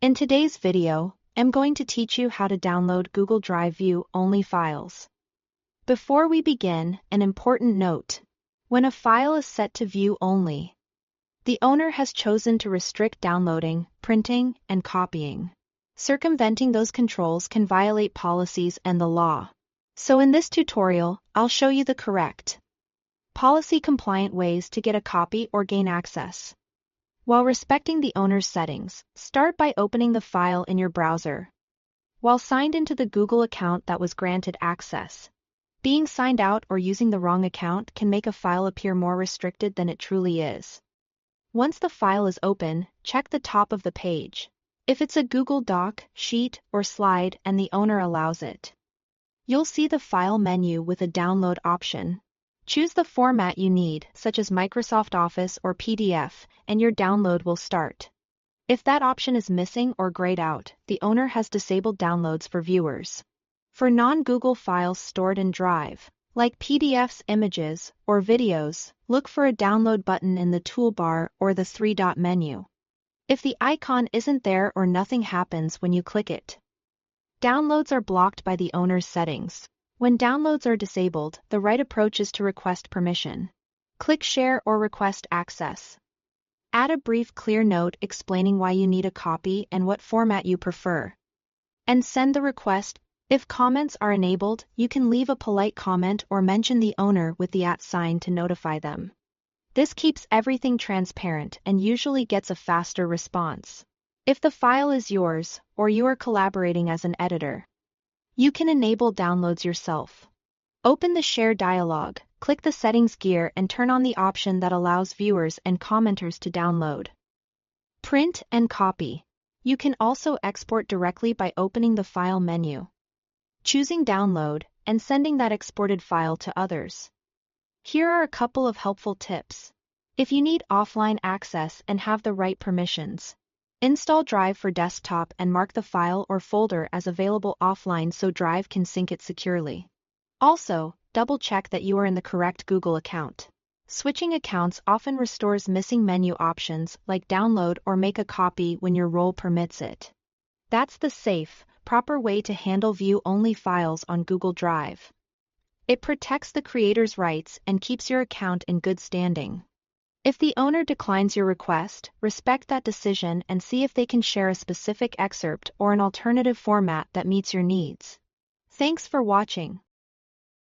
In today's video, I'm going to teach you how to download Google Drive view-only files. Before we begin, an important note. When a file is set to view only, the owner has chosen to restrict downloading, printing, and copying. Circumventing those controls can violate policies and the law. So in this tutorial, I'll show you the correct, policy-compliant ways to get a copy or gain access. While respecting the owner's settings, start by opening the file in your browser. While signed into the Google account that was granted access, being signed out or using the wrong account can make a file appear more restricted than it truly is. Once the file is open, check the top of the page. If it's a Google Doc, sheet, or slide and the owner allows it, you'll see the File menu with a download option. Choose the format you need, such as Microsoft Office or PDF, and your download will start. If that option is missing or grayed out, the owner has disabled downloads for viewers. For non-Google files stored in Drive, like PDFs, images, or videos, look for a download button in the toolbar or the three-dot menu. If the icon isn't there or nothing happens when you click it, downloads are blocked by the owner's settings. When downloads are disabled, the right approach is to request permission. Click Share or Request Access. Add a brief, clear note explaining why you need a copy and what format you prefer, and send the request. If comments are enabled, you can leave a polite comment or mention the owner with the @ sign to notify them. This keeps everything transparent and usually gets a faster response. If the file is yours, or you are collaborating as an editor, you can enable downloads yourself. Open the Share dialog, click the Settings gear and turn on the option that allows viewers and commenters to download. Print and copy. You can also export directly by opening the File menu, choosing Download, and sending that exported file to others. Here are a couple of helpful tips. If you need offline access and have the right permissions, install Drive for desktop and mark the file or folder as available offline so Drive can sync it securely. Also, double-check that you are in the correct Google account. Switching accounts often restores missing menu options like download or make a copy when your role permits it. That's the safe, proper way to handle view-only files on Google Drive. It protects the creator's rights and keeps your account in good standing. If the owner declines your request, respect that decision and see if they can share a specific excerpt or an alternative format that meets your needs. Thanks for watching.